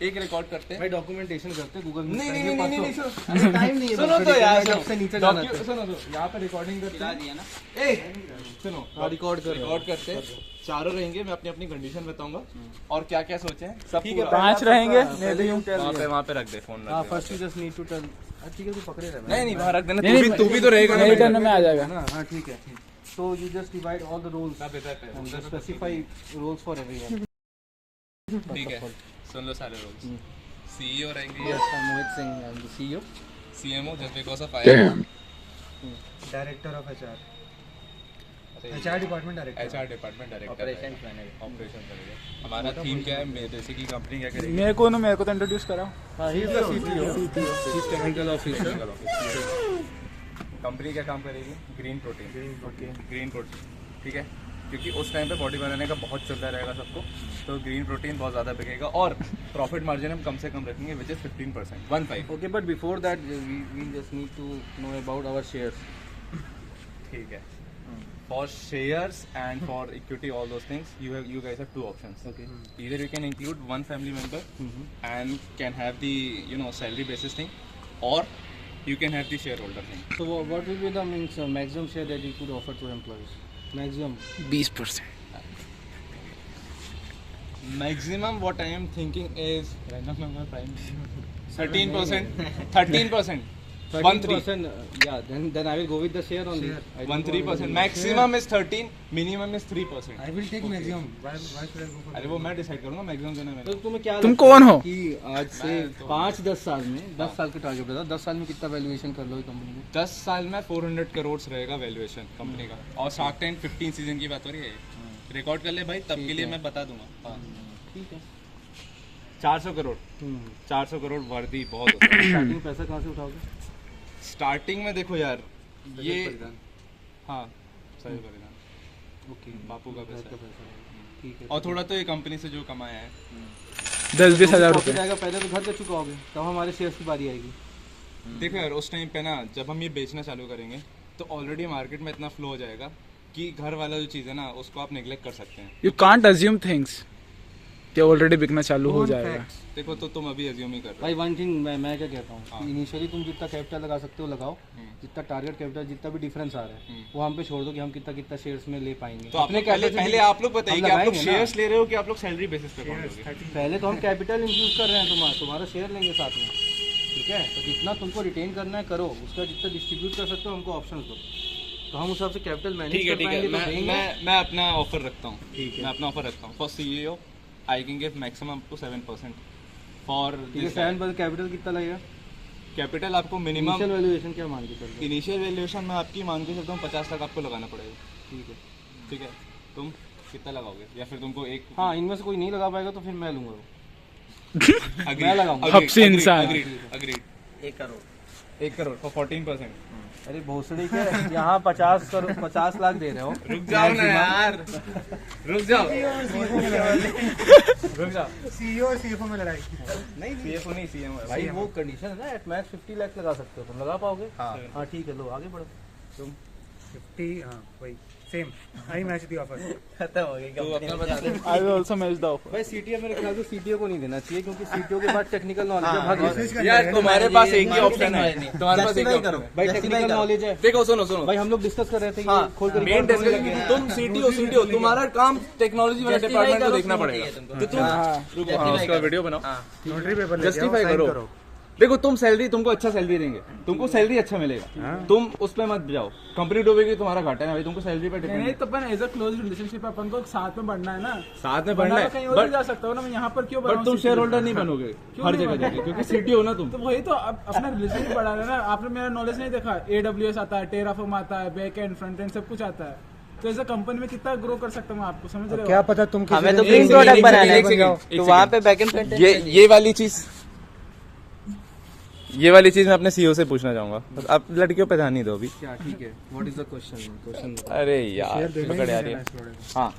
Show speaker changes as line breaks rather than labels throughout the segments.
एक रिकॉर्ड करते हैं
भाई, डॉक्यूमेंटेशन करते हैं गूगल मीट।
नहीं
टाइम नहीं है,
सुनो तो यार,
जब से नीचे जाना था।
सुनो यहाँ पे रिकॉर्डिंग करते हैं ना। सुनो
रिकॉर्ड
करते हैं, चारों रहेंगे, मैं अपनी अपनी कंडीशन बताऊंगा और क्या क्या सोचे हैं सब। ठीक है,
5 रहेंगे।
वहाँ पे रख दे फोन।
हां, first you just need to tell. ठीक है, तू पकड़े रह।
नहीं वहाँ रख देना, तू भी तो रहेगा
मेरे टर्न में आ जाएगा
ना। हां ठीक है। So you just divide all the roles and just specify roles for everyone.
ठीक है, सुन लो सारे रोल्स। सीईओ रहेंगे।
Yes, I'm Mohit Singh. I'm the CEO.
CMO just because of I am
director of HR, HR department director,
HR department director, operation करेंगे। हमारा theme क्या है, basically company क्या करेगी।
मेरे को तो इंट्रोड्यूस कराओ।
हाँ, he is the CTO. Chief Technical Officer.
Company क्या काम करेगी, ग्रीन प्रोटीन। ग्रीन प्रोटीन, ठीक है, क्योंकि उस टाइम पे बॉडी बनाने का बहुत चलता रहेगा सबको, तो ग्रीन प्रोटीन बहुत ज़्यादा बिकेगा और प्रॉफिट मार्जिन हम कम से कम रखेंगे, which is 15%, 15।
Okay, but before that, we just need to know about our shares.
ठीक है, for shares and for equity all those things you guys have two options.
Okay.
Either you can include one family member and can have the salary basis thing, or you can have the shareholder thing.
So what will be the maximum share that you could offer to employees? Maximum
20%।
Maximum what I am thinking is 13%. 13%.
13%. Yeah, then I will go with the share only.
13%. Maximum is 13, minimum is 3%.
I will take maximum, why should I go for.
अरे वो मैं decide करूंगा maximum देना
तो
मैंने।
तुम्हें क्या
तुम
लगता
कौन
है
हो?
कि आज से 5-10 साल में 10 साल के टारगेट बताओ, 10 साल में कितना वैल्यूएशन कर लो कंपनी में?
10 साल में 400 करोड़ रहेगा वैल्यूएशन कंपनी का। और शार्क टैंक 15 सीजन की बात हो रही है, रिकॉर्ड कर ले भाई, तब के लिए मैं बता दूंगा। हाँ,
ठीक है।
400 करोड़ 400 करोड़ वर्दी बहुत होता है।
स्टार्टिंग पैसा कहाँ से उठाओगे?
स्टार्टिंग में देखो यार, ये
परिधान।
हाँ सही परिणाम,
ओके,
बापू का पैसा है।
ठीक है।
और थोड़ा तो ये कंपनी से जो कमाया है
10-20 हज़ार
तो
रुपये।
जाएगा, पहले तो घर पे चुकाओगे, तब हमारे शेयर्स की बारी आएगी।
देखो यार, उस टाइम पे ना जब हम ये बेचना चालू करेंगे तो ऑलरेडी मार्केट में इतना फ्लो हो जाएगा कि घर वाला जो चीज़ है ना उसको आप निगलेक्ट कर सकते हैं।
यू कांट अज्यूम थिंग्स कि ऑलरेडी बिकना चालू हो जाएगा।
देखो तो तुम अभी अज्यूम ही कर रहे
भाई वन थिंग मैं क्या कहता
हाँ।
हूँ, इनिशियली तुम जितना कैपिटल लगा सकते हो लगाओ, जितना टारगेट कैपिटल, जितना भी डिफरेंस आ रहा है वो हम पे छोड़ दो कि हम कितना शेयर्स में ले पाएंगे।
हो। तो आपने पहले आप लोग बताइए कि आप लोग शेयर्स ले रहे हो कि आप लोग सैलरी बेसिस पे काम करोगे।
पहले तो हम कैपिटल इंक्लूड कर रहे हैं, तुम्हारा शेयर लेंगे साथ में, ठीक है? तो जितना तुमको रिटेन करना है करो, उसका जितना डिस्ट्रीब्यूट कर सकते हो हमको ऑप्शन दो, तो हम उस हिसाब से कैपिटल मैनेज
ठीक है,
कर
ठीक है,
पाएंगे। तो
मैं अपना ऑफर रखता हूँ।
ठीक है।
मैं अपना ऑफर रखता हूँ for CEO I can give maximum up to 7% for
ठीक है, 7% कैपिटल कितना लगेगा?
कैपिटल आपको मिनिमम
इनिशियल वैल्यूएशन क्या मान के चल रहे हो?
इनिशियल वैल्यूएशन में आपकी मान के चलता हूँ 50 लाख आपको लगाना पड़ेगा।
ठीक है।
ठीक है, तुम कितना लगाओगे या फिर तुमको एक
हाँ, इनमें से कोई नहीं लगा पाएगा तो फिर मैं लूंगा वो।
Agreed,
मैं लगाऊंगा।
agreed,
हफ्सी
agreed,
इंसान।
agreed, agreed। 1 करोड़ फॉर 14%।
अरे भोसड़ी के यहाँ 50 लाख दे रहे हो।
रुक जाओ ना यार, रुक जाओ रुक जाओ।
सीईओ और सीएफओ में लड़ाई।
नहीं सीएफओ नहीं सीएम है
भाई वो कंडीशन है ना, एट मैक्स 50 लाख लगा सकते हो, तुम लगा पाओगे?
हाँ।
हाँ ठीक है, लो आगे बढ़ो।
तुम
50, हाँ वही same, I match the offer.
खत्म हो गई।
तू अपना बता दे।
I will also match the offer.
भाई सीटीओ मेरे ख्याल से सीटीओ को नहीं देना चाहिए, क्योंकि सीटीओ के पास टेक्निकल नॉलेज है। भाग
यार तुम्हारे पास एक ही ऑप्शन है, तुम्हारे पास एक ही ऑप्शन है।
भाई टेक्निकल नॉलेज है।
देखो सुनो
भाई हम लोग डिस्कस कर रहे थे, ये खोल कर
मेन डिस्कशन, तुम सीटीओ तुम्हारा काम टेक्नोलॉजी वाले डिपार्टमेंट को देखना पड़ेगा। तो तुम रुको, हाँ उसका वीडियो बनाओ,
नोटरी पेपर
जस्टिफाई करो। देखो तुम सैलरी, तुमको अच्छा सैलरी देंगे, तुमको सैलरी अच्छा मिलेगा, तुम उस पे मत जाओ, कंपनी डूबेगी तुम्हारा घाटा है भाई, तुमको सैलरी पे डिपेंड
नहीं
है।
तो अपन एज अ क्लोज रिलेशनशिप अपन को साथ में बढ़ना है ना,
साथ में बढ़ना
वरना कहीं और
है
भी जा सकता हो ना, मैं यहाँ पर क्यों
बट तुम शेयर होल्डर नहीं बनोगे हर जगह जाके, क्योंकि सीटीओ ना तुम।
तो वही तो अपना रिलेशनशिप बढ़ाना है ना। आपने मेरा नॉलेज नहीं देखा, AWS आता है, टेराफॉर्म आता है, बैक एंड फ्रंट एंड सब कुछ आता है, तो एज अ कंपनी में कितना ग्रो कर सकता हूँ मैं आपको समझ रहे हो?
क्या पता तुम
हमें तो
एक
प्रिंट
सेकंड,
प्रोडक्ट
एक
बनाना है,
सेकंड, एक सेकंड,
तो वहाँ पे बैकएंड कंटेंट
ये वाली चीज मैं अपने सीईओ से पूछना चाहूंगा। आप लड़कियों पे ध्यान नहीं दो अभी।
क्या? ठीक है, व्हाट इज द क्वेश्चन?
अरे यार पकड़ आ रही है। हाँ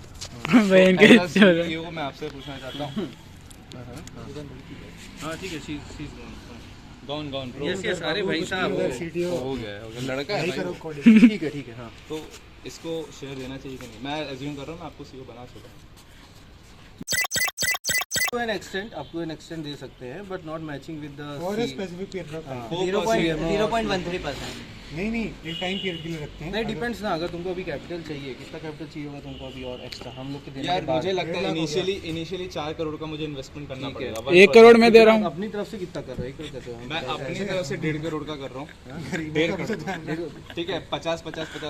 भाई इनके
सीईओ को मैं आपसे पूछना चाहता हूँ।
हाँ ठीक है, शी
गॉन
यस अरे भाई साहब
सीटीओ
हो गया लड़का है
करो
भाई।
कोडिंग।
ठीक है हाँ।
तो इसको शेयर देना चाहिए कि नहीं? मैं अज्यूम कर रहा हूँ मैं आपको सीईओ बना चुका हूँ।
टू एन एक्सटेंट दे सकते हैं बट नॉट मैचिंग विद
और
the
specific period of time
0.13%।
नहीं एक टाइम पीरियड के लिए रखते हैं
नहीं डिपेंड्स ना, अगर तुमको अभी कैपिटल चाहिए, कितना कैपिटल चाहिए होगा तुमको अभी और एक्स्ट्रा हम लोग के देने
यार
के बाद।
मुझे लगता है इनिशियली 4 करोड़ का मुझे इन्वेस्टमेंट करना
ठीक है।
पड़ेगा
1 करोड़ में दे रहा हूँ।
अपनी तरफ से कितना कर रहे हो? 1 करोड़ कहते हो
मैं अपनी तरफ से 1.5 करोड़ का कर रहा हूँ 1.5 करोड़ ठीक है 50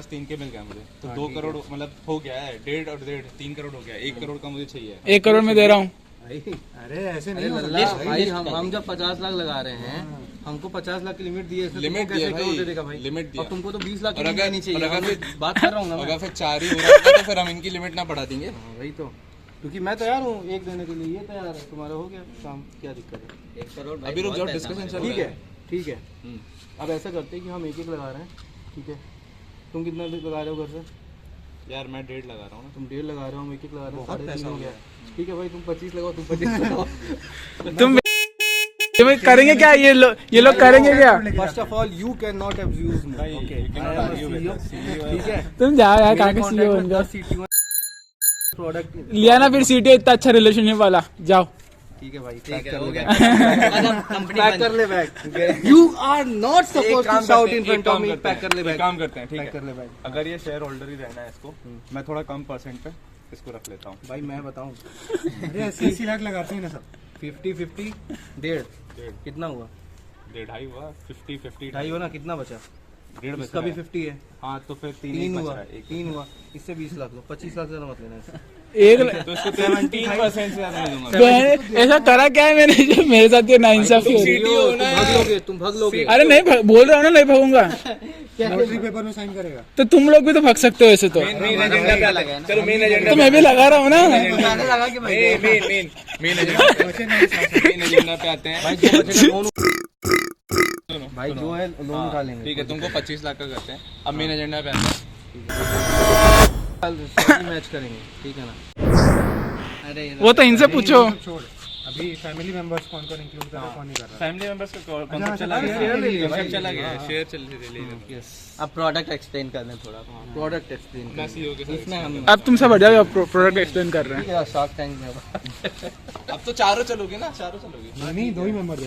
3 के मिल गया मुझे तो 2 करोड़ मतलब हो गया है 1.5 और 1.5 3 करोड़ हो गया 1 करोड़ का मुझे चाहिए
1 करोड़ में दे रहा हूँ।
अरे ऐसे
अरे
नहीं हो
लल्ला भाई, हम जब 50 लाख लगा रहे हैं, हमको 50 लाख की लिमिट दी है,
लिमिट
कैसे
दिया
करोड़
भाई,
दे देगा भाई?
लिमिट दिया।
और तुमको तो 20 लाख की
और
लिमिट
अगर-
देनी चाहिए।
और अगर
हम
फिर-
बात कर रहा हूँ ना मैं।
अगर फिर 4 ही हो रहा है तो फिर हम इनकी लिमिट ना बढ़ा देंगे
हाँ, वही तो, क्योंकि मैं तैयार हूँ एक देने के लिए, ये तैयार है, तुम्हारा हो गया काम, क्या दिक्कत है?
1 करोड़ भाई
अभी रुक
बहुत
जाओ
पैसा
डिस्कशन
है।
चल
ठीक
रहा
है ठीक है।
हम्म।
अब ऐसा करते हैं कि हम एक लगा रहे हैं, ठीक है? तुम कितना लगा रहे हो घर से?
यार मैं 1.5 लगा रहा हूँ ना
तुम 1.5 लगा रहे हो, हम एक लगा रहे हैं,
बहुत
3.5
पैसा
हो
हो
गया। ठीक है भाई, तुम 25 लगाओ, तुम 25 लगाओ।
तुम ये करेंगे क्या? ये लोग करेंगे क्या?
First of all you can not abuse me,
भाई,
okay?
you cannot argue with us.
ठीक है?
तुम जाओ यार, कहाँ के
मेरे
सीईओ
कॉन्टैक्ट
बन
में
जाओ।
10 CTO प्रोडक्ट
लिया ना फिर सीटी, इतना अच्छा रिलेशनशिप वाला। जाओ।
ठीक है भाई,
ठीक
पैक
है,
कर
हो
ले
गया।
बैग।
मतलब कंपनी
पैक कर ले bag. You are not supposed to shout in front of me, pack कर ले बैग।
काम करते हैं ठीक
पैक कर
है
ले बैग।
अगर ये शेयर होल्डर ही रहना है इसको मैं थोड़ा कम परसेंट पे इसको रख लेता हूँ
भाई मैं बताऊं,
अरे 80 लाख लगाते हैं ना सब
50-50 1.5 कितना हुआ?
1.5 हुआ 50
ढाई हो ना, कितना बचा?
1.5
इसका भी 50 है,
हाँ तो फिर 3
3
बच
हुआ,
रहा है एक
3 हुआ, इससे 20 लाख लो, 25 लाख ज्यादा मत लेना इससे।
एक
तो इसको 17% से ज्यादा नहीं दूंगा
मैंने ऐसा करा क्या है मैंने जो मेरे साथ ये नाइंसाफी हो रही है?
तुम भाग लोगे।
अरे नहीं बोल रहा हूँ ना, नहीं भागूंगा।
लॉटरी पेपर में साइन करेगा
तो तुम लोग भी तो भाग सकते हो ऐसे तो।
मेन एजेंडा पे आते हैं चलो मेन एजेंडा
तो मैं भी लगा रहा हूँ ना।
मैंने लगा कि भाई
मेन एजेंडा पे आते हैं
भाई जो बचेगा लोन, भाई जो है लोन उठा लेंगे।
ठीक है तुमको 25 लाख का करते हैं अब मेन एजेंडा पे आते हैं
मैच करेंगे, ठीक है ना?
अरे
वो तो इनसे पूछो।
छोड़ अभी फैमिली मेंबर्स कौन कौन इंक्लूड कर रहा है, कौन नहीं कर रहा
फैमिली मेंबर्स का
अच्छा,
कॉन्सेप्ट चला
अच्छा,
गया
शेयर ले लिए भाई।
कॉन्सेप्ट चला गया शेयर चल ले
यस,
अब प्रोडक्ट एक्सप्लेन करने थोड़ा
प्रोडक्ट एक्सप्लेन
मैं सीईओ के साथ
इसमें हम
अब तुमसे बढ़िया प्रोडक्ट एक्सप्लेन कर रहे हैं।
शार्क टैंक में।
अब तो चारों चलोगे ना चारों चलोगे
नहीं 2 ही मेंबर